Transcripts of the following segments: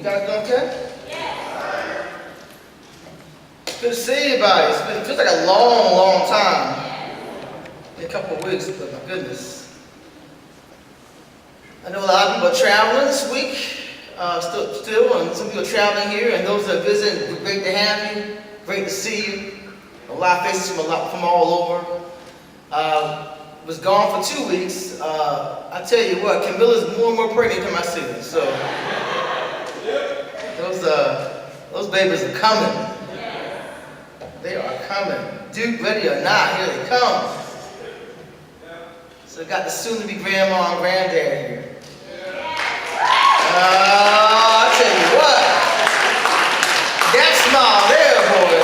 guys doing okay? Yes. Good to see everybody. It feels like a long, long time. In a couple of weeks, but my goodness. I know a lot of people are traveling this week, still, and some people are traveling here, and those that are visiting, great to have you, great to see you. A lot of faces from all over. Was gone for 2 weeks. I tell you what, Camilla's more and more pregnant than I see her. So those babies are coming. They are coming. Duke ready or not, here they come. So I got the soon-to-be grandma and granddad here. I tell you what, that smile there, boy.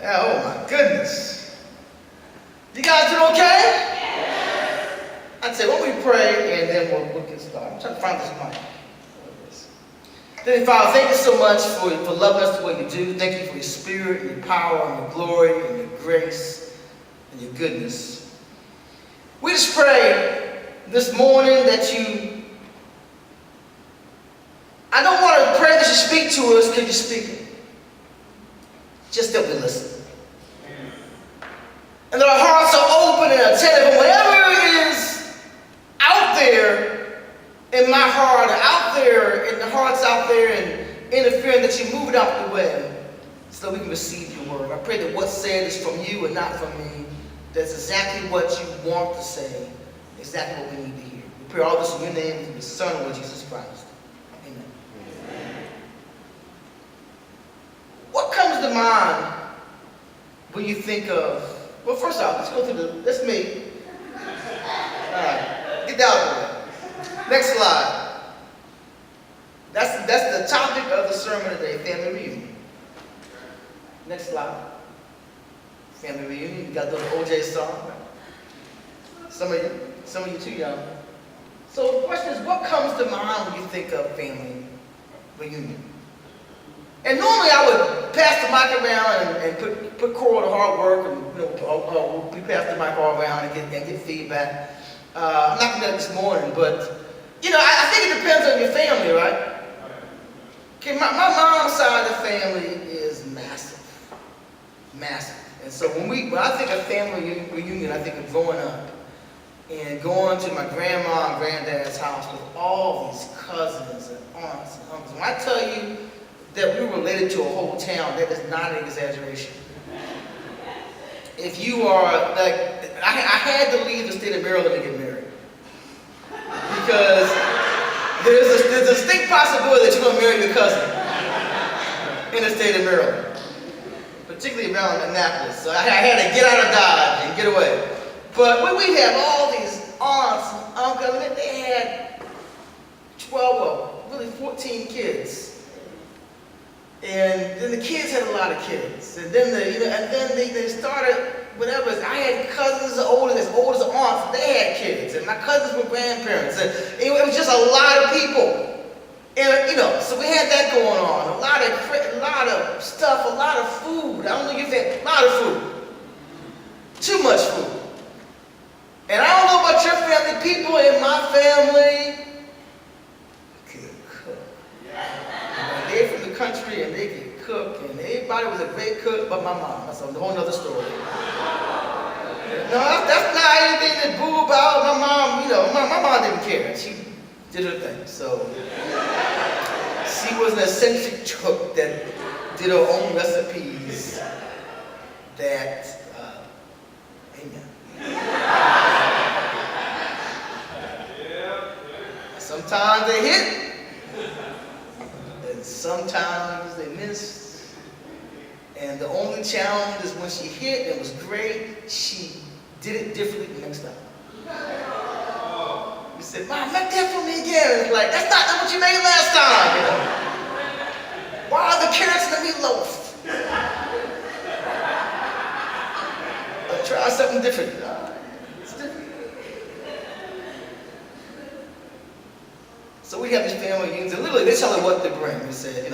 Oh my goodness. You guys doing okay? Yes. I'd say, why don't we pray and then we'll get started. I'm trying to find this mic. Heavenly Father, thank you so much for loving us the way you do. Thank you for your spirit, and your power, and your glory, and your grace, and your goodness. We just pray this morning that I don't want to pray that you speak to us because you're speaking. Just that we listen. And that our hearts are open and attentive. And whatever is out there in my heart, out there, in the hearts out there, and interfering, that you move it out the way so that we can receive your word. I pray that what's said is from you and not from me. That's exactly what you want to say, exactly what we need to hear. We pray all this in your name, in your Son, Lord Jesus Christ. Amen. What comes to mind when you think of, well, first off, let's go through let's meet. All right, get down to it. Next slide. That's the topic of the sermon today, family reunion. Next slide. Family reunion. You got the OJ song. Some of you too young. So the question is, what comes to mind when you think of family reunion? And normally I would pass the mic around and put Coral to hard work, and we pass the mic all around and get feedback. I'm not going to do that this morning, but I think it depends on your family, right? Okay, my mom's side of the family is massive, massive. And so when I think of family reunion, I think of growing up and going to my grandma and granddad's house with all these cousins and aunts and uncles. When I tell you that we were related to a whole town, that is not an exaggeration. If you are like, I had to leave the state of Maryland to get married. Because there's a distinct possibility that you're going to marry your cousin in the state of Maryland, particularly around Annapolis. So I had to get out of Dodge and get away. But we have all these aunts and uncles, and they had 14 kids. And then the kids had a lot of kids. And then they started whatever. I had cousins as old as aunts. They had kids, and my cousins were grandparents, and it was just a lot of people. And so we had that going on. A lot of stuff, a lot of food. I don't know if you said a lot of food. Too much food. And I don't know about your family. People in my family could cook. They're from the country and they could cook, and everybody was a great cook but my mom. That's a whole other story. No, that's not anything to boo about. My mom, my mom didn't care. She did her thing. So she was an eccentric cook that did her own recipes. Amen. Sometimes they hit, and sometimes they miss. And the only challenge is when she hit, it was great, she did it differently the next time. You said, Mom, make that for me again. It's like, that's not what you made last time. Why are the carrots in the meatloaf? Try something different. It's different. So we have these family reunions, and literally they tell her what to bring. They said,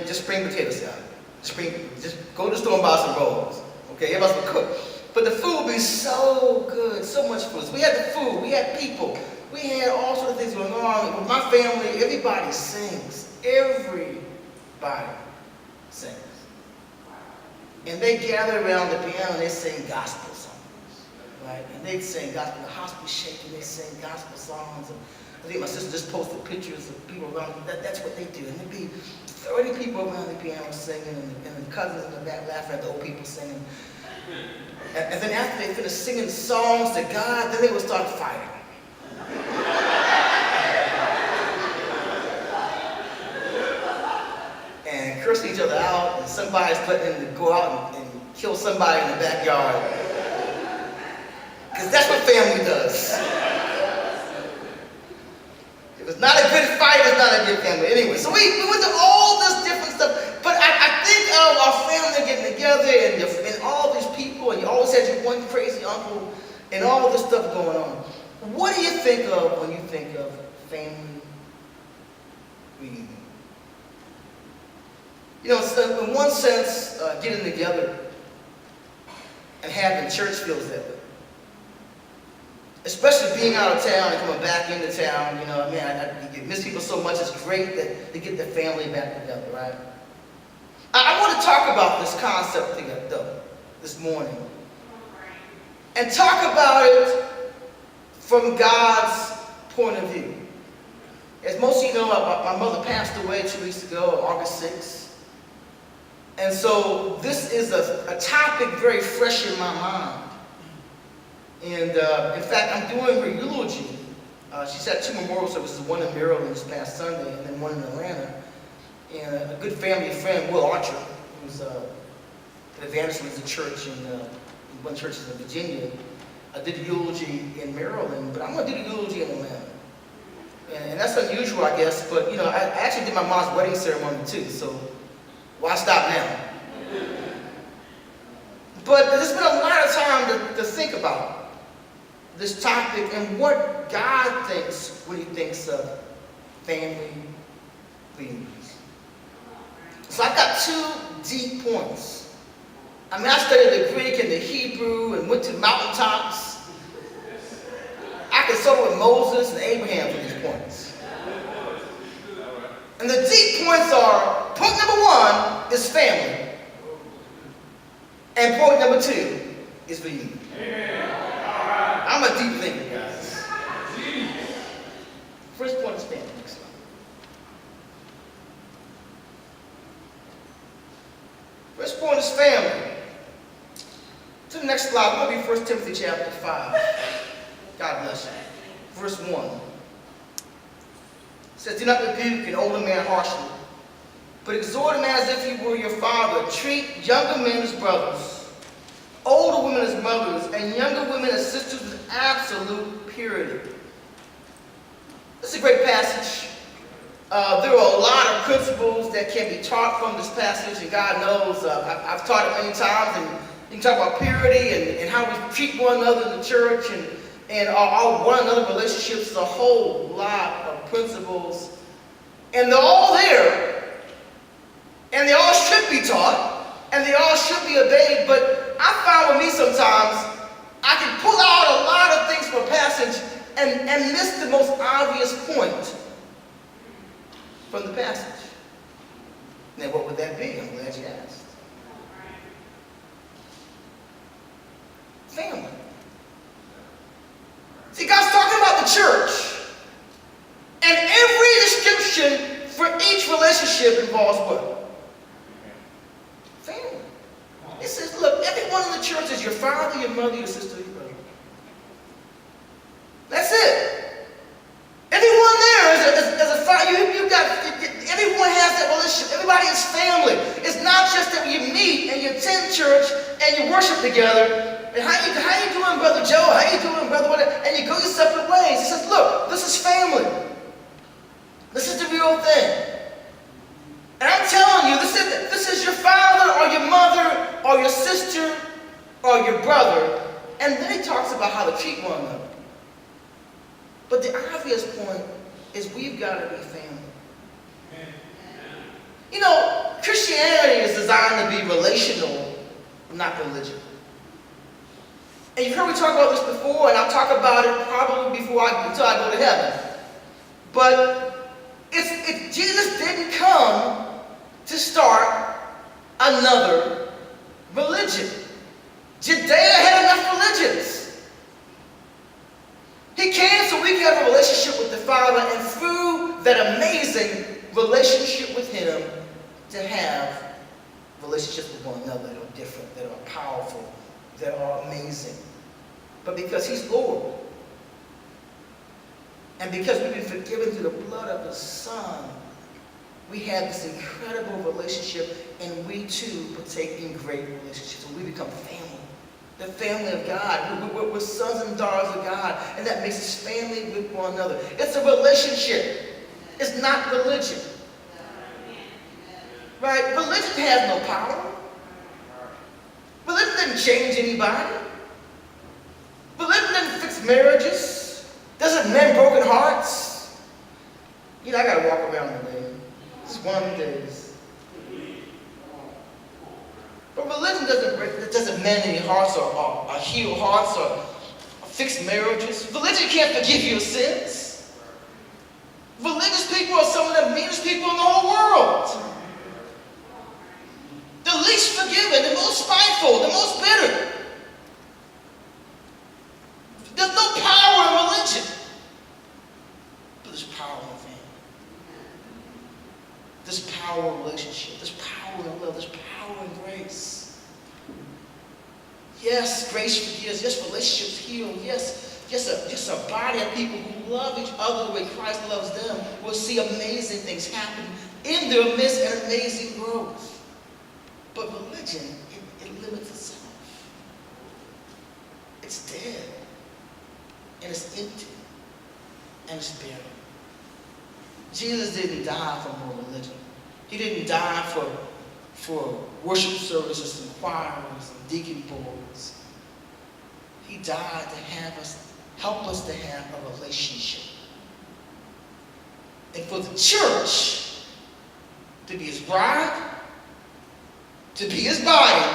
just bring potato salad. Just go to the store and buy some rolls. Okay, everybody's gonna cook. But the food would be so good, so much food. So we had the food, we had people, we had all sorts of things going on. With my family, everybody sings. Everybody sings. And they gather around the piano and they sing gospel songs. Right? And they'd sing gospel. The house was shaking, they sing gospel songs. And I think my sister just posted pictures of people around. That's what they do. And there'd be 30 people around the piano singing, and the cousins in the back laughing at the old people singing. And then after they finished singing songs to God, then they would start fighting. And cursing each other out, and somebody's threatening to go out and kill somebody in the backyard. Because that's what family does. If it's not a good fight, it's not a good family. Anyway, so we went through all this different stuff. But I think of our family getting together and all these people, and you always had your one crazy uncle, and all this stuff going on. What do you think of when you think of family reunion? You know, so in one sense, getting together and having church feels that way. Especially being out of town and coming back into town, you know, I mean, you miss people so much. It's great that they get the family back together, right? I want to talk about this concept though, this morning. And talk about it from God's point of view. As most of you know, my mother passed away 2 weeks ago, August 6th. And so this is a topic very fresh in my mind. And in fact, I'm doing her eulogy. She's had 2 memorial services, one in Maryland this past Sunday, and then one in Atlanta. And a good family friend, Will Archer, who's an evangelist in the church in one church in Virginia, did a eulogy in Maryland, but I'm going to do the eulogy in Atlanta. And that's unusual, I guess, but you know, I actually did my mom's wedding ceremony too, so why stop now? But there's been a lot of time to think about this topic and what God thinks when he thinks of family reunions. So I've got 2 deep points. I mean, I studied the Greek and the Hebrew and went to the mountaintops. I consulted with Moses and Abraham for these points. And the deep points are, point number 1 is family. And point number 2 is reunion. I'm a deep thinker, guys. First point is family. First point is family. To the next slide, we're going to be 1 Timothy chapter 5. God bless you. Verse 1. It says, do not rebuke an older man harshly, but exhort him as if he were your father. Treat younger men as brothers, older women as mothers, and younger women as sisters with absolute purity. This is a great passage. There are a lot of principles that can be taught from this passage, and God knows I've taught it many times, and you can talk about purity and how we treat one another in the church and our one another relationships. A whole lot of principles, and they're all there, and they all should be taught, and they all should be obeyed. But I found with me sometimes I can pull out a lot of things from a passage and miss the most obvious point from the passage. Now, what would that be? I'm glad you asked. Family. See, God's talking about the church, and every description for each relationship involves what? Family. It says, look, everyone in the church is your father, your mother, your sister, your brother. That's it. Everyone there is a father. Everyone has that relationship. Everybody is family. It's not just that you meet and you attend church and you worship together. And how you doing, Brother Joe? How you doing, Brother whatever? And you go your separate ways. He says, look, this is family. This is the real thing. And I'm telling you, this is your father or your mother or your sister or your brother. And then he talks about how to treat one another. But the obvious point is we've got to be family. You know, Christianity is designed to be relational, not religion. And you've heard me talk about this before, and I'll talk about it probably until I go to heaven. But Jesus didn't come to start another religion. Judea had enough religions. He came so we can have a relationship with the Father, and through that amazing relationship with Him, to have relationships with one another that are different, that are powerful, that are amazing. But because He's Lord, and because we've been forgiven through the blood of His Son, we have this incredible relationship, and we too partake in great relationships, and we become family. The family of God. We're sons and daughters of God, and that makes us family with one another. It's a relationship. It's not religion. Right? Religion has no power. Religion doesn't change anybody. Religion doesn't fix marriages. Doesn't mend broken hearts. You know, I gotta walk around today. It's one of the days. But religion doesn't mend any hearts or heal hearts or fix marriages. Religion can't forgive your sins. Religious people are some of the meanest people in the whole world. The least forgiving, the most spiteful, the most bitter. There's no power in religion. But there's power in family. There's power in relationship. There's power in love. There's power in grace. Yes, grace forgives. Yes, relationships heal. Yes, just a body of people who love each other the way Christ loves them will see amazing things happen in their midst and amazing growth. But religion, it limits itself. It's dead. And it's empty. And it's barren. Jesus didn't die for more religion. He didn't die for worship services and choirs and deacon boards. He died to help us to have a relationship. And for the church to be His bride, to be His body,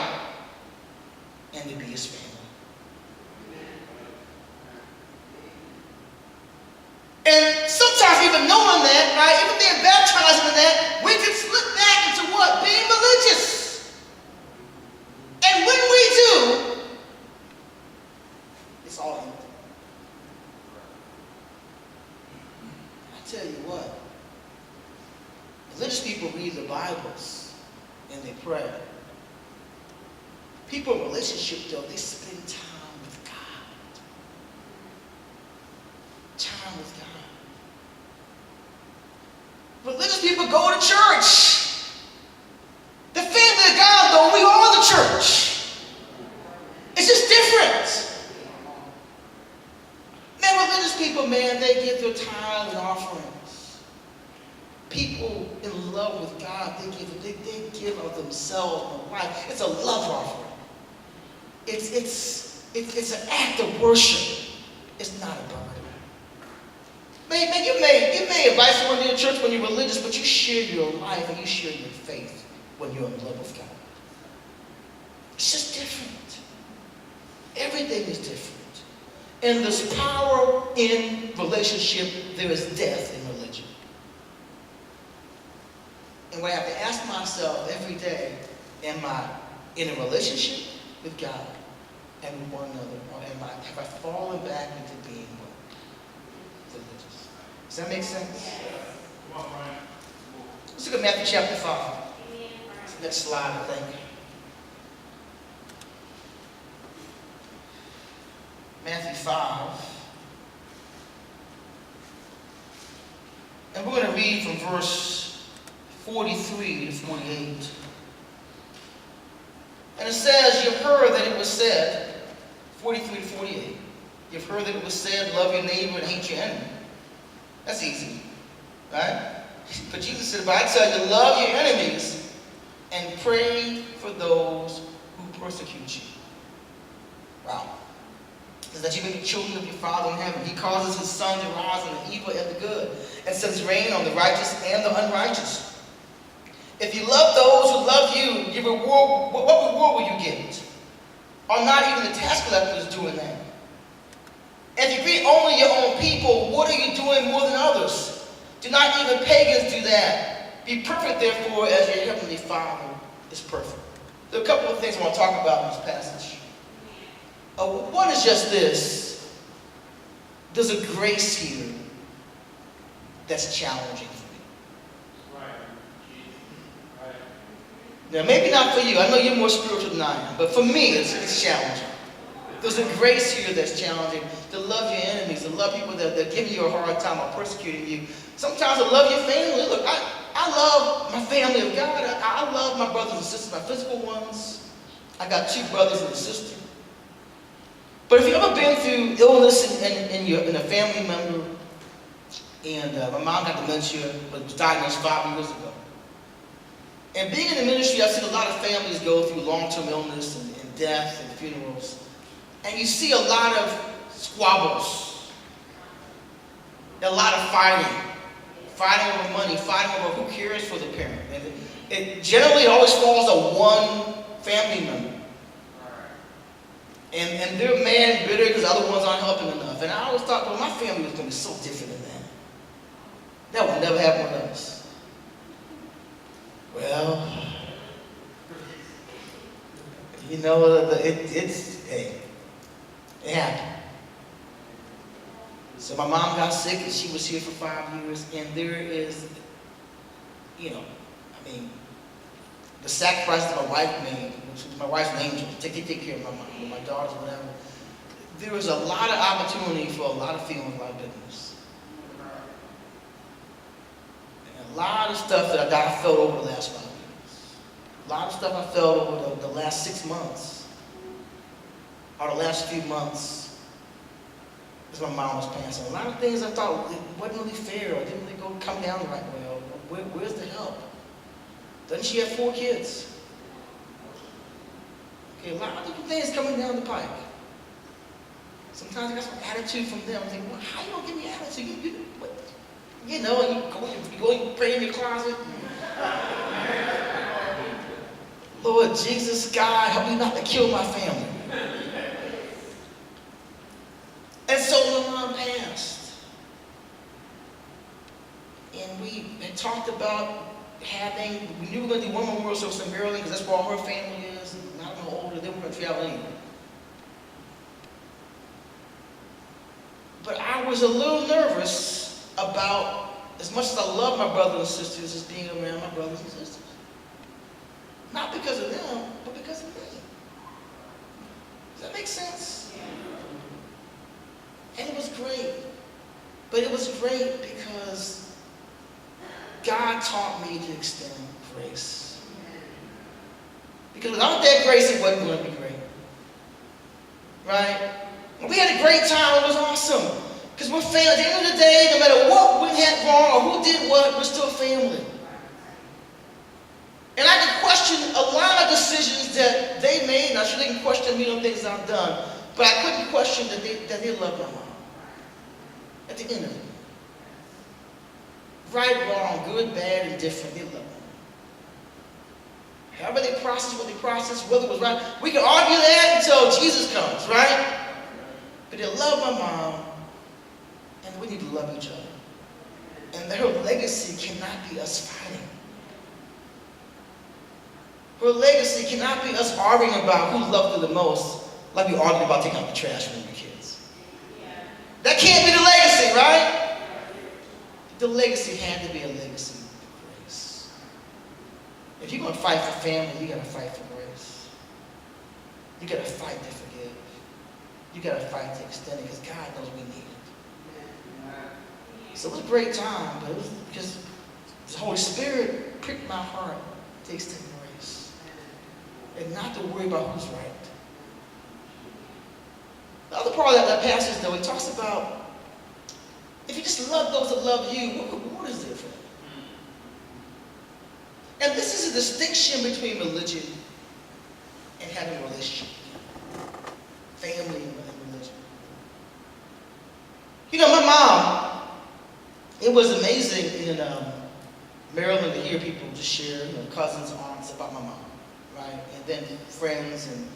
and to be His family. And sometimes even knowing that, right, even being baptized in that, we can slip back into what? Being religious. And when we do, it's all empty. I tell you what, religious people read the Bibles and they pray. People in relationship, though, they spend time with God. Time with God. Religious people go to church. The family of God, though, we are the church. It's just different. Man, religious people, man, they give their tithes and offerings. People in love with God, they give of themselves and life. It's a love offering. It's an act of worship. It's not a burden. Man, you may invite someone to your church when you're religious, but you share your life and you share your faith when you're in love with God. It's just different. Everything is different. And there's power in relationship. There is death in religion. And what I have to ask myself every day, am I in a relationship with God and with one another? Or have I fallen back into being religious? Does that make sense? Let's look at Matthew chapter 5. Next slide, I think. Matthew 5. And we're going to read from verse 43 to 48. And it says, you've heard that it was said, 43 to 48, you've heard that it was said, love your neighbor and hate your enemy. That's easy, right? But Jesus said, but I tell you, love your enemies and pray for those who persecute you. Wow. It says that you may be children of your Father in heaven. He causes His sun to rise on the evil and the good, and sends rain on the righteous and the unrighteous. If you love those who love you, what reward will you get? are not even the tax collectors doing that? And if you greet only your own people, what are you doing more than others? Do not even pagans do that. Be perfect, therefore, as your heavenly Father is perfect. There are a couple of things I want to talk about in this passage. One is just this. There's a grace here that's challenging for me. Now, maybe not for you. I know you're more spiritual than I am. But for me, it's challenging. There's a grace here that's challenging. To love your enemies, to love people that are giving you a hard time or persecuting you. Sometimes to love your family. Look, I love my family of God. I love my brothers and sisters, my physical ones. I got 2 brothers and a sister. But if you've ever been through illness in a family member, and my mom got dementia, but was diagnosed 5 years ago. And being in the ministry, I've seen a lot of families go through long-term illness and death and funerals. And you see a lot of squabbles, a lot of fighting over money, fighting over who cares for the parent. And it generally always falls on one family member. And they're mad and bitter because the other ones aren't helping enough. And I always thought, well, my family was going to be so different than that. That would never happen with us. Well, you know, hey, it happened. So my mom got sick and she was here for 5 years, and there is, the sacrifice that my wife made, which was my wife's an angel, take care of my mom, my daughters, whatever. There was a lot of opportunity for a lot of feelings, a lot of bitterness. And a lot of stuff that I felt over the last 5 years. A lot of stuff I felt over the last 6 months, or the last few months, as my mom was passing. A lot of things I thought it wasn't really fair, or didn't really come down the right way, or where's the help? Doesn't she have 4 kids? Okay, a lot of different things coming down the pike. Sometimes I got some attitude from them. I'm thinking, well, how you gonna give me attitude? You go and pray in your closet. Lord Jesus, God, help me not to kill my family. And so my mom passed. And we had talked about we knew we were going to do one memorial service in Maryland because that's where all her family is. And I'm older, then we're going to travel anyway. But I was a little nervous about, as much as I love my brothers and sisters, as being around my brothers and sisters. Not because of them, but because of me. Does that make sense? And it was great. But it was great because God taught me to extend grace. Because without that grace, it wasn't going to be great. Right? And we had a great time. It was awesome. Because we're family. At the end of the day, no matter what went wrong or who did what, we're still family. And I could question a lot of decisions that they made, and I sure they can question me on things I've done. But I couldn't question that they love my mom. At the end of it. Right, wrong, good, bad, and different, they love me. However they process what they process, whether it was right, we can argue that until Jesus comes, right? But they love my mom, and we need to love each other. And her legacy cannot be us fighting. Her legacy cannot be us arguing about who loved her the most, like we argue about taking out the trash from your kids. That can't be the legacy, right? The legacy had to be a legacy of grace. If you're going to fight for family, you got to fight for grace. You got to fight to forgive. You got to fight to extend it because God knows we need it. So it was a great time, but it was because the Holy Spirit pricked my heart to extend grace and not to worry about who's right. The other part of that passage, though, it talks about if you just love those that love you, what reward is there for them? And this is a distinction between religion and having a relationship. Family and religion. My mom, it was amazing in Maryland to hear people just share, cousins, aunts about my mom, right? And then friends and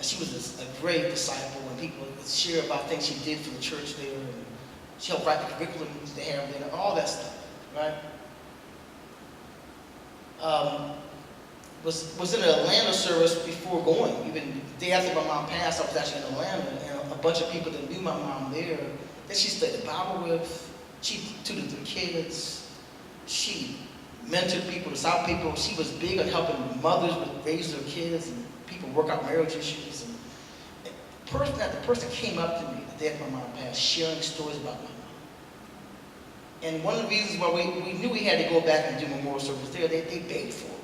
And she was a great disciple, and people would share about things she did for the church there, and she helped write the curriculum they have there, all that stuff, right? Was in an Atlanta service before going. Even the day after my mom passed, I was actually in Atlanta, and a bunch of people that knew my mom there, that she studied the Bible with, she tutored their kids, she mentored people, discipled people. She was big on helping mothers raise their kids and people work out marriage issues. And the person came up to me the day after my mom passed, sharing stories about my mom. And one of the reasons why we knew we had to go back and do memorial service there, they begged for it.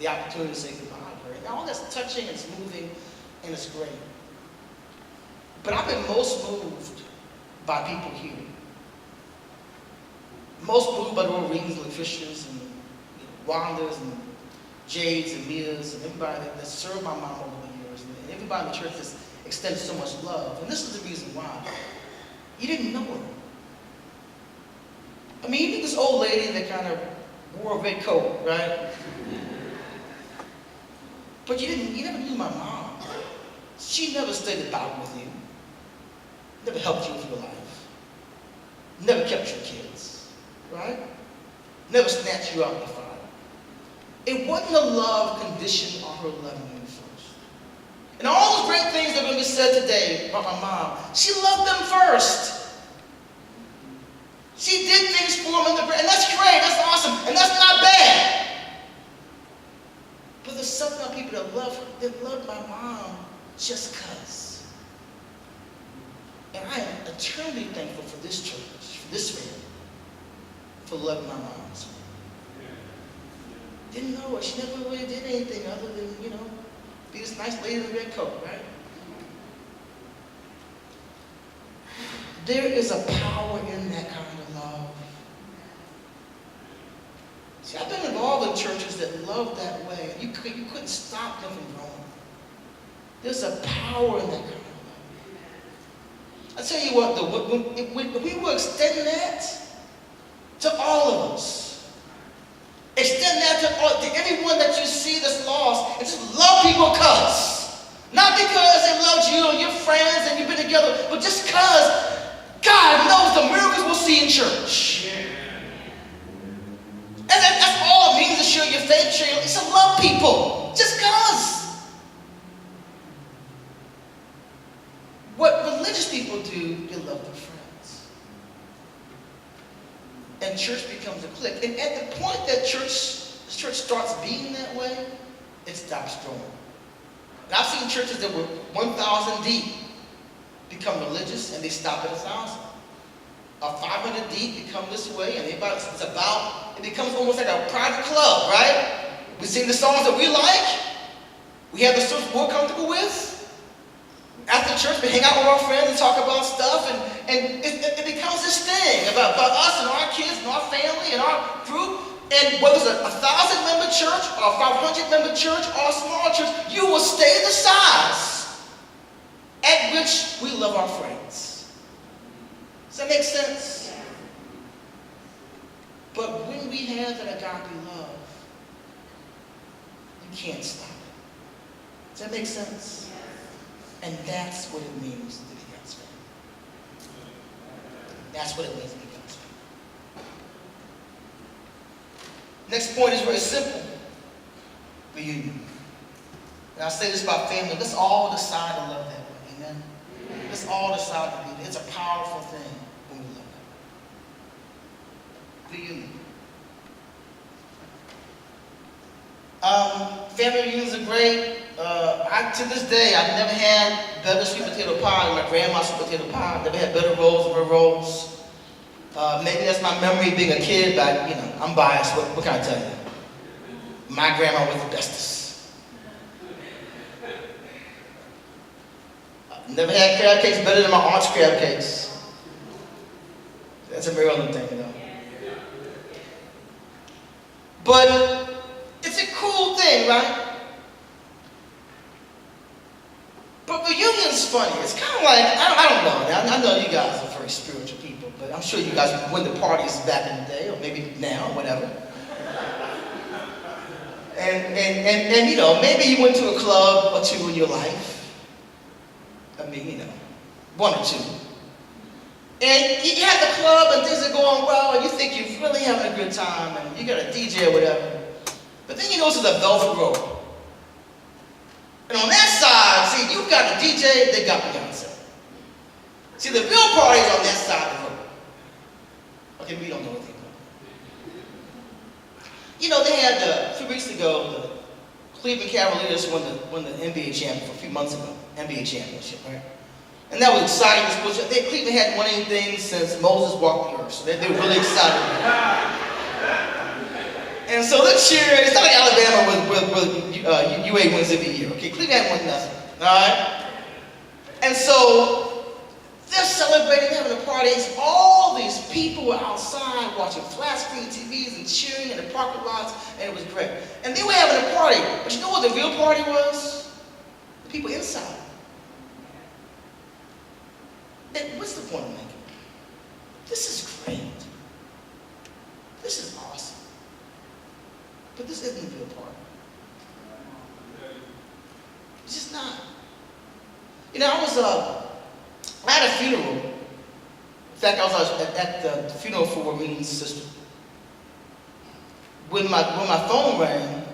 The opportunity to say goodbye to her. And all that's touching, it's moving, and it's great. But I've been most moved by people here. Most moved by the Lord Reed's and Fishers and Wanda's and Jade's and Mia's and everybody that served my mom over the years. And everybody in the church that's extended so much love. And this is the reason why. You didn't know her. I mean, even this old lady that kind of wore a red coat, right? But you never knew my mom. She never studied the Bible with you. Never helped you with your life. Never kept your kids, right? Never snatched you out of the fire. It wasn't a love condition on her loving you first. And all those great things that are going to be said today about my mom, she loved them first. She did things for them, and that's great, that's awesome, and that's not bad. But there's something about people that love my mom just because. And I am eternally thankful for this church, for this family, for loving my mom. Didn't know her. She never really did anything other than, be this nice lady in a red coat, right? There is a power in that kind of love. See, I've been involved in churches that love that way. You couldn't stop them from growing. There's a power in that kind of love. I tell you what, when we will extend that to all of us, extend that to everyone that you see that's lost, and just love people because. Not because they loved you or your friends and you've been together, but just because God knows the miracles we'll see in church. And that's all it means to show your faith, it's to love people. Just because. What religious people do, they love their friends. And church becomes a clique. And at the point that church starts being that way, it stops growing. And I've seen churches that were 1,000 deep become religious and they stop at 1,000. 500 deep become this way, and it becomes almost like a private club, right? We sing the songs that we like. We have the songs we're comfortable with. After church, we hang out with our friends and talk about stuff, and it becomes this thing about us and our kids and our family and our group. And whether it's a 1,000-member church or a 500-member church or a small church, you will stay the size at which we love our friends. Does that make sense? Yeah. But when we have that agape love, you can't stop it. Does that make sense? Yeah. And that's what it means to be God's family. That's what it means to be God's family. Next point is very simple. Reunion. And I say this about family. Let's all decide to love that way. Amen? Let's all decide to be. It's a powerful thing when we love that. Reunion. Family reunions are great. To this day, I've never had better sweet potato pie than my grandma's sweet potato pie. I've never had better rolls than her rolls. Maybe that's my memory of being a kid, but I'm biased. What can I tell you? My grandma was the bestest. Never had crab cakes better than my aunt's crab cakes. That's a Maryland thing, But it's a cool thing, right? But reunion's funny. It's kind of like, I don't know. I know you guys are very spiritual people, but I'm sure you guys went to parties back in the day, or maybe now, whatever. And you know, maybe you went to a club or two in your life. I mean, you know, one or two. And you have the club and things are going well and you think you're really having a good time and you got a DJ or whatever. But then you notice there's a velvet rope. And on that side, see, you've got the DJ, they got Beyonce. See, the real party is on that side of the road. Okay, we don't know anything about it. You know, they had, a few weeks ago, the Cleveland Cavaliers won the NBA championship, a few months ago, NBA championship, right? And that was exciting. Cleveland hadn't won anything since Moses walked the earth, so they were really excited. And so let's cheer. It's not like Alabama with UA wins every year. Okay, Cleveland hadn't won nothing. All right? And so they're celebrating, having a party. All these people were outside watching flat screen TVs and cheering in the parking lots, and it was great. And they were having a party. But you know what the real party was? The people inside. And what's the point I'm making? This is great. This is awesome. But this isn't the real party. It's just not. You know, I had a funeral. In fact, I was at the funeral for Minnie's sister. When my phone rang,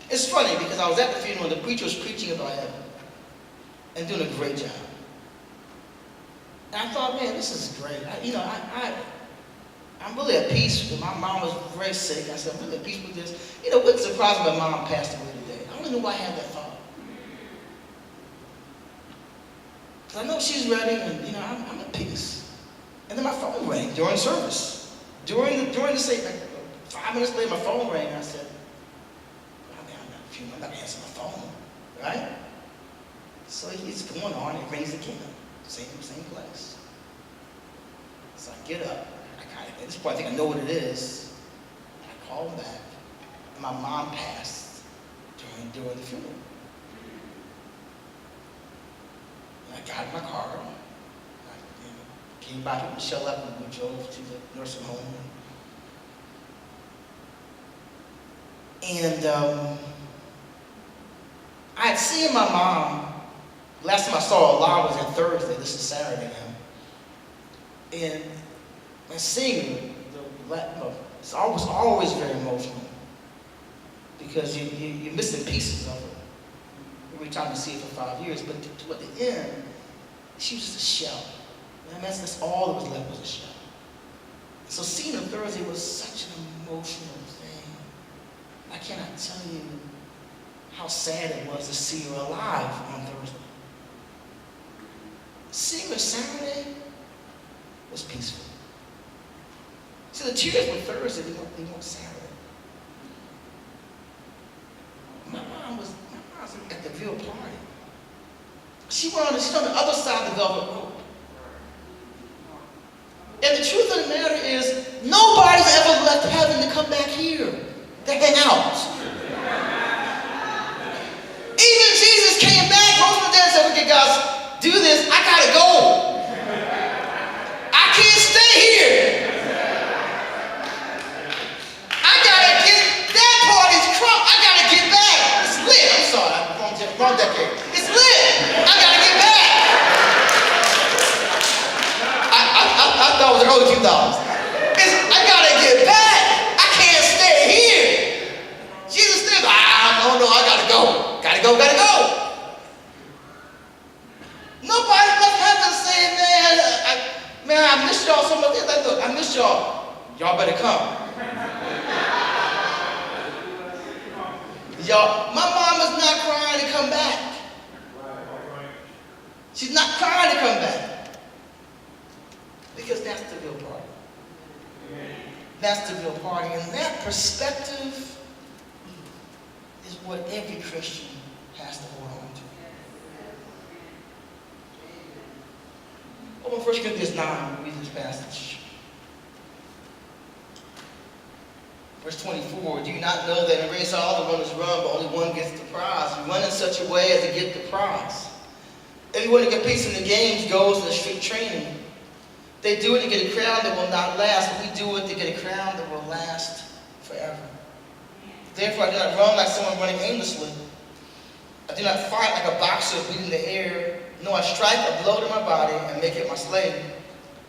it's funny because I was at the funeral and the preacher was preaching about heaven and doing a great job. And I thought, man, this is great. I'm really at peace. My mom was very sick. I said, I'm really at peace with this. You know, it wouldn't surprise me my mom passed away today. I don't even know why I had that thought. Because I know she's ready, and you know, I'm at peace. And then my phone rang during service. During the say, like 5 minutes later, my phone rang. And I said, I'm not answering my phone, right? So it's going on. It rings again. Same place. So I get up. At this point, I think I know what it is. I call back, and my mom passed during the funeral. And I got in my car. I came by to Michelle up, and we drove to the nursing home. And I had seen my mom. Last time I saw her live was on Thursday. This is Saturday now. And I sing it's always very emotional because you're missing pieces of it. Every time you see it for 5 years, but at the end, she was just a shell. And that's all that was left was a shell. So seeing her Thursday was such an emotional thing. I cannot tell you how sad it was to see her alive on Thursday. Seeing her Saturday was peaceful. See, the tears were Thursday, they weren't Saturday. My mom was at the real party. She's on the other side of the velvet rope. And the truth of the matter is, nobody's ever left heaven to come back here to hang out. Even Jesus came back, rose from the dead, and said, okay, guys, do this. I gotta go. I can't stay here. I gotta get that party's crunk. I gotta get back. It's lit. I'm sorry, wrong decade. It's lit. I gotta get back. I thought it was the early 2000s. I gotta get back. I can't stay here. Jesus said, no, I gotta go. Gotta go. Nobody left heaven saying, man, I miss y'all so much. Like, look, I miss y'all. Y'all better come. Y'all, my mom is not crying to come back. She's not crying to come back. Because that's the real party. That's the real party. And that perspective is what every Christian has to hold on to. Open 1 Corinthians 9, we'll read this passage. Verse 24, do you not know that in a race all the runners run, but only one gets the prize? You run in such a way as to get the prize. Everyone who competes in the games goes in the strict training. They do it to get a crown that will not last, but we do it to get a crown that will last forever. Therefore, I do not run like someone running aimlessly. I do not fight like a boxer beating the air. No, I strike a blow to my body and make it my slave,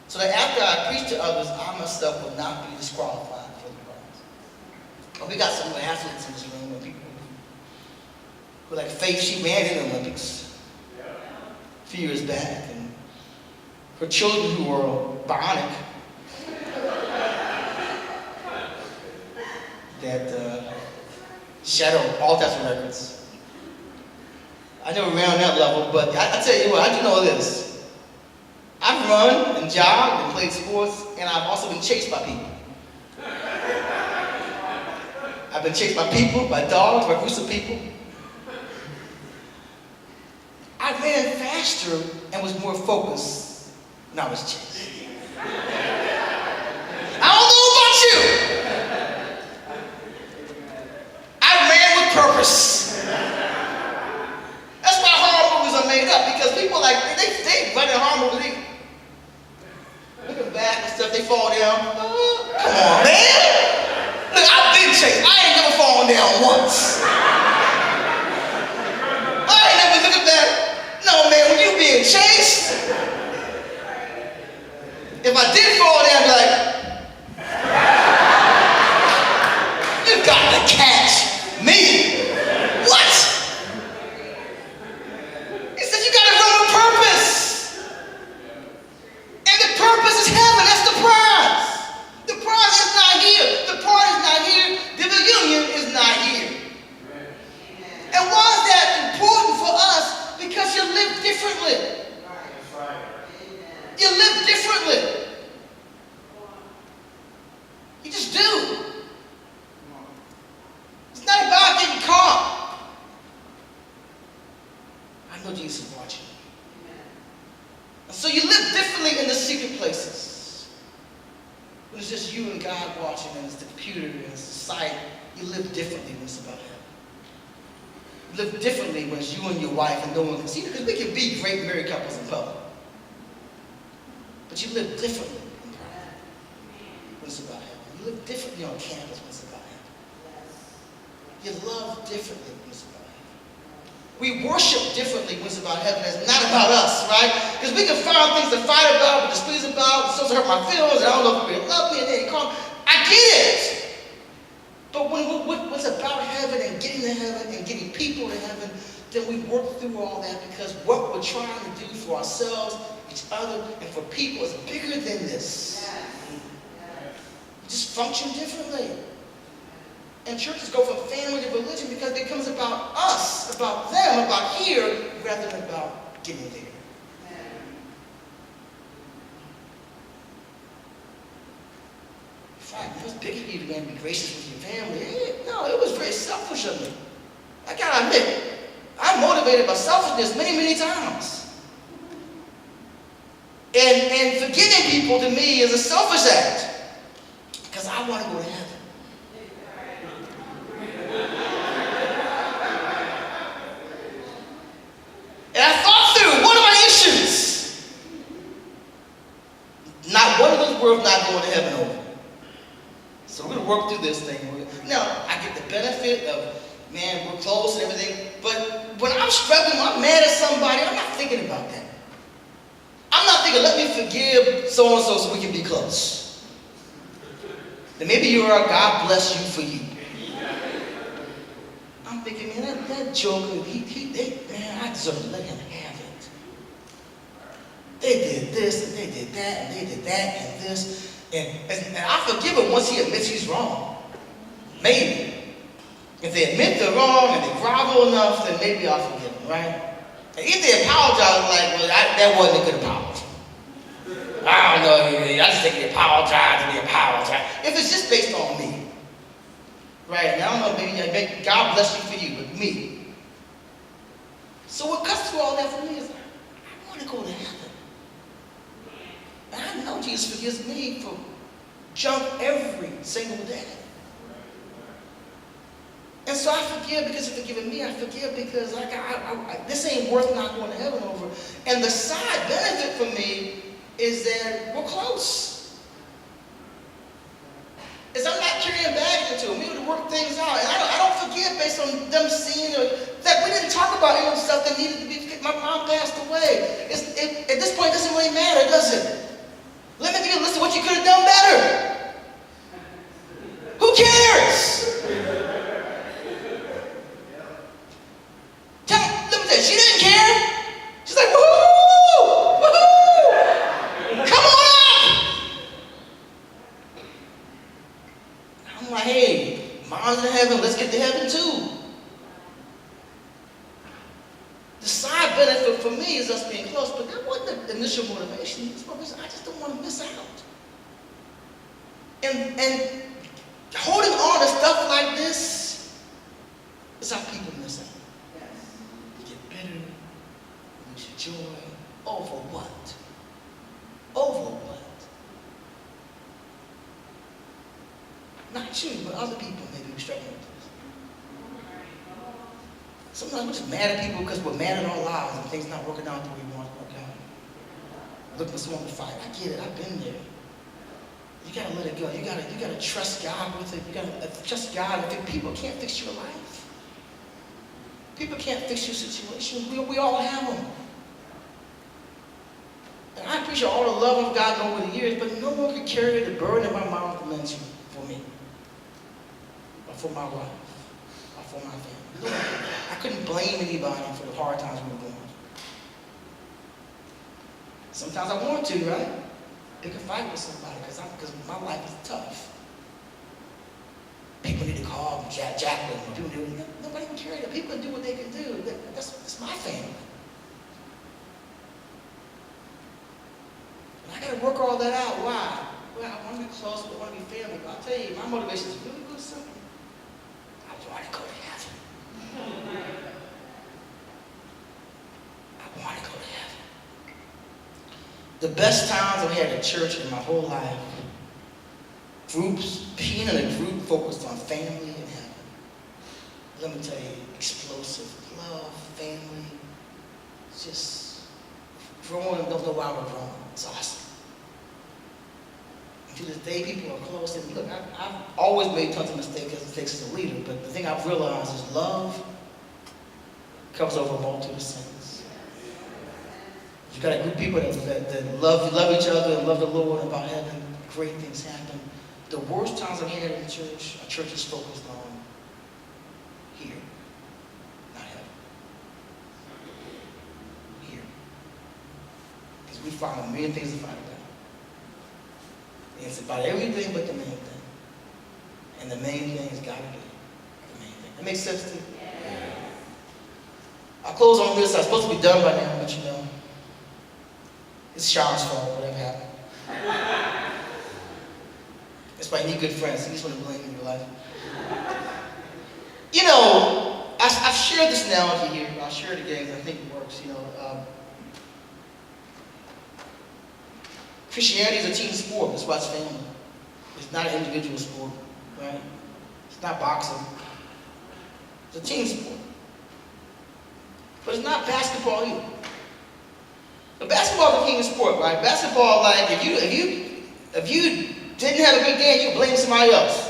so that after I preach to others, I myself will not be disqualified for the prize. But we got some athletes in this room, and people who like Faith. She ran in the Olympics a few years back, and her children who were bionic, that shattered all types of records. I never ran on that level, but I tell you what, I do know this. I've run and jogged and played sports, and I've also been chased by people. I've been chased by people, by dogs, by groups of people. I ran faster and was more focused when I was chased. I don't know about you. I ran with purpose. That's why horror movies are made up, because people like, they run in horror movies, looking back and stuff, they fall down. Come on, man. Look, I've been chased. I ain't never fallen down once. I ain't never looking back. No, man, when you being chased, if I did fall down, I'd be like, you got to catch me. What? He said you got to run with purpose. And the purpose is heaven. That's the prize. The prize is not here. The party is not here. The reunion is not here. And why is that important for us? Because you live differently. You live differently. You just do. It's not about getting caught. I know Jesus is watching. And so you live differently in the secret places. When it's just you and God watching, and it's the computer and it's the site, you live differently when it's about Him. You live differently when it's you and your wife and no one can see it, because we can be great married couples in public. But you live differently in private when it's about Him. You live differently on campus when it's about Him. You love differently when it's about Him. We worship differently when it's about heaven. It's not about us, right? Because we can find things to fight about, to displease about, so to hurt my feelings, and I don't know if you really love me, and then you call me. I get it. But when what's about heaven and getting to heaven and getting people to heaven, then we work through all that, because what we're trying to do for ourselves, each other, and for people is bigger than this. We just function differently. And churches go from family to religion because it becomes about us, about them, about here, rather than about getting there. Fine, it was big of you to be gracious with your family. No, it was very selfish of me. I gotta admit, I'm motivated by selfishness many, many times. And forgiving people to me is a selfish act, because I want to go to heaven. And I thought through, what are my issues? Not one of those words not going to heaven over. So we're going to work through this thing. Now, I get the benefit of, man, we're close and everything, but when I'm struggling, when I'm mad at somebody, I'm not thinking about that. I'm not thinking, let me forgive so-and-so so we can be close. Then maybe you are, God bless you for you. I'm thinking, man, that joker, man, I deserve to let him have it. They did this, and they did that, and they did that, and this. And I forgive him once he admits he's wrong. Maybe. If they admit they're wrong and they grovel enough, then maybe I'll forgive them, right? And if they apologize, like, well, that wasn't a good apology. I don't know, I just think he apologized and he apologized. If it's just based on me, right? And I don't know, maybe God bless you for you, but me. So what cuts through all that for me is, I want to go to heaven. And I know Jesus forgives me for junk every single day. And so I forgive because He's forgiven me. I forgive because this ain't worth not going to heaven over. And the side benefit for me is that we're close. is I'm not carrying baggage into it. We need to work things out. And I don't forget based on them seeing that we didn't talk about any stuff that needed to be. My mom passed away. At this point, it doesn't really matter, does it? Let me give you a list of what you could have done better. Who cares? Let me tell you, she didn't care. She's like, woohoo! Woohoo! Come on up! I'm like, hey, mom's in heaven, let's get to heaven too. The side benefit for me is us being close, but that wasn't the initial motivation. I just don't want to miss out. And holding on to stuff like this is how people miss out. You get bitter, you lose your joy. Over what? Over what? Not you, but other people maybe struggling with this. Sometimes we're just mad at people because we're mad at our lives and things not working out the way we want to work out. Looking for someone to fight. I get it. I've been there. You gotta let it go. You gotta trust God with it. You gotta trust God. If people can't fix your life, people can't fix your situation. We all have them. And I appreciate all the love I've gotten over the years, but no one can carry the burden of my mom dementia for me, or for my wife, or for my family. I couldn't blame anybody for the hard times we were going through. Sometimes I want to, right? Pick a fight with somebody because my life is tough. People need to call Jacqueline. Nobody can carry that. People can do what they can do. That's my family. And I got to work all that out. Why? Well, I want to be close, but I want to be family. But I'll tell you, my motivation is really good simple. I want to go to heaven. I want to go to heaven. The best times I've had at church in my whole life, being in a group focused on family and heaven. Let me tell you, explosive love, family, just growing, don't know why we're growing. It's awesome. And to this day, people are close. And look, I've always made tons of mistakes as a leader, but the thing I've realized is love covers over a multitude of sins. You've got a group of people that love each other and love the Lord about heaven. Great things happen. The worst times I've had in church, our church is focused on here, not heaven. Here. Because we find a million things to fight about. And it's about everything but the main thing. And the main thing is God to do. The main thing. That makes sense to you? Yeah. I'll close on this. I'm supposed to be done by now, but you know. It's Sean's fault, whatever happened. That's why you need good friends. You just want to blame in your life. You know, I've shared this analogy here, but I'll share it again because I think it works. You know, Christianity is a team sport. That's why it's family. It's not an individual sport, right? It's not boxing. It's a team sport. But it's not basketball either. But basketball is a team sport, right? Basketball, like if you didn't have a good game, you blame somebody else.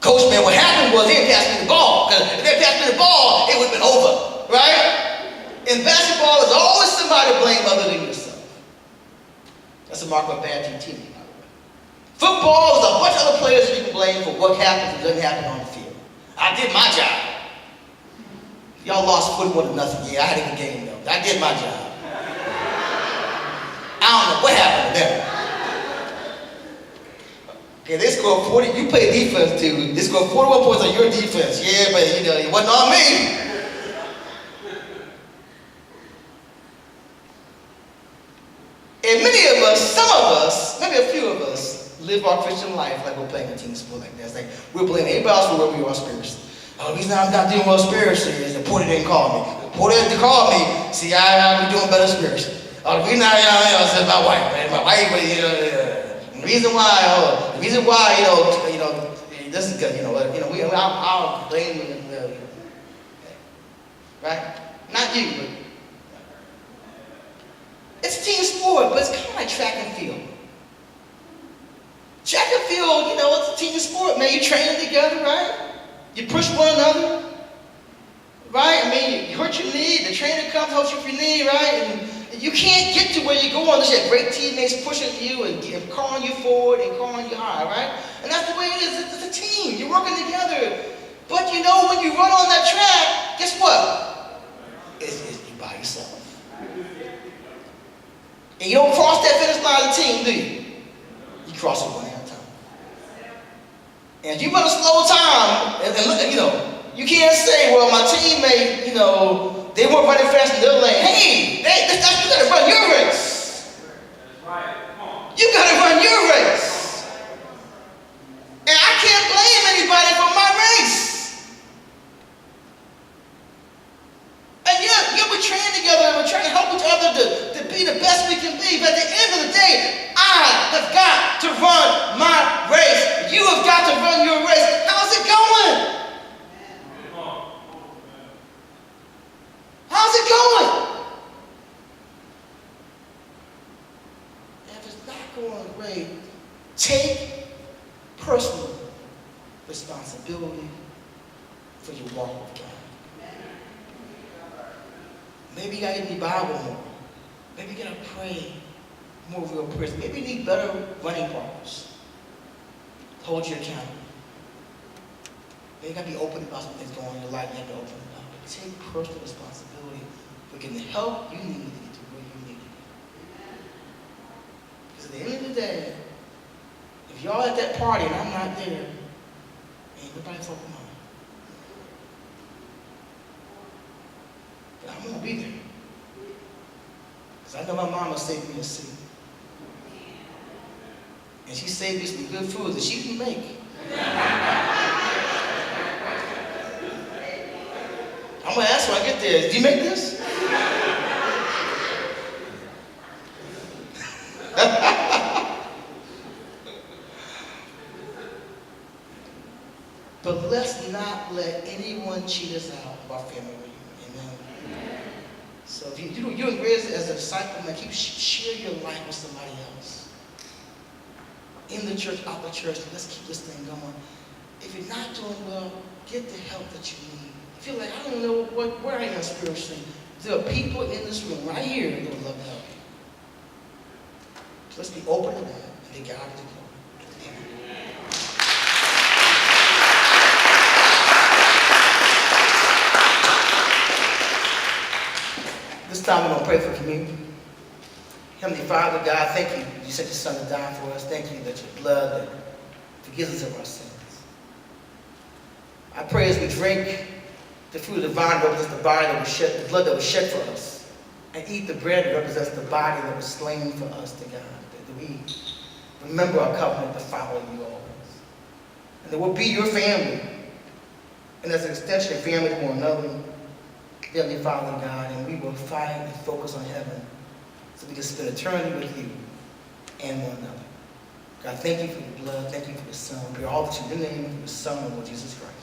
Coach, man, what happened was they didn't pass me the ball. Because if they passed me the ball, it would have been over, right? In basketball, there's always somebody to blame other than yourself. That's a mark of a bad team, by the way. Football is a bunch of other players that you can blame for what happens and doesn't happen on the field. I did my job. Y'all lost 41-0. Yeah, I had a good game though. I did my job. I don't know what happened to them. Okay, they scored 40. You play defense too. They scored 41 points on your defense. Yeah, but you know, it wasn't on me. And many of us, some of us, maybe a few of us, live our Christian life like we're playing a team sport like that. It's like we're blaming everybody else for where we are spiritually. Oh, the reason I'm not doing well spiritually is the Porter didn't call me. The Porter didn't call me. See, I'll be doing better spiritually. Oh, the reason said my wife, man. My wife, you know, the reason why, you know, this is good, I'll blame you, right? Not you, but it's a team sport, but it's kind of like track and field. Track and field, it's a team sport. man, you train together, right? You push one another, right? I mean, you hurt your knee, the trainer comes, helps you with your knee, right? And you can't get to where you're going unless you have great teammates pushing you and calling you forward and calling you high, right? And that's the way it is. It's a team. You're working together. But you know, when you run on that track, guess what? It's you by yourself. And you don't cross that finish line as a team, do you? You cross it one at a time. And if you run a slow time, and look, you know, you can't say, well, my teammate, you know, they weren't running fast in their lane. Hey, you got to run your race. That's right. Come on. You got to run your race. And I can't blame anybody for my race. And yeah, we're training together and we're trying to help each other to be the best we can be. But at the end of the day, I have got to run my race. You have got to run your race. How's it going? How's it going? And if it's not going great, take personal responsibility for your walk with God. Maybe you got to read the Bible more. Maybe you got to pray more real prayers. Maybe you need better running partners. Hold you accountable. Maybe you got to be open about some things going on in your life. You have to open it up. But take personal responsibility for getting the help you need to get to where you need to be. Because at the end of the day, if y'all at that party and I'm not there, ain't nobody fucking on. But I'm going to be there. Because I know my mama saved me a seat. And she saved me some good food that she didn't make. I'm going to ask when I get there, did you make this? But let's not let anyone cheat us out of our family reunion. Amen. So if you're raised as a disciple, man, share your life with somebody else. In the church, out the church, let's keep this thing going. If you're not doing well, get the help that you need. If you're like, I don't know where I am spiritually, there are people in this room right here that would love to help you. So let's be open to that and let God do it. Amen. This time we're going to pray for communion. Heavenly Father, God, thank you. You sent your Son to die for us. Thank you that your blood that forgives us of our sins. I pray as we drink the fruit of the vine represents the body that was shed, the blood that was shed for us, and eat the bread that represents the body that was slain for us to God. That we remember our covenant to follow you always, and that we'll be your family, and as an extension of family to one another. Heavenly Father, God, and we will fight and focus on heaven so we can spend eternity with you and one another. God, thank you for your blood. Thank you for your Son. We pray all that you do in the name of your Son, Lord Jesus Christ.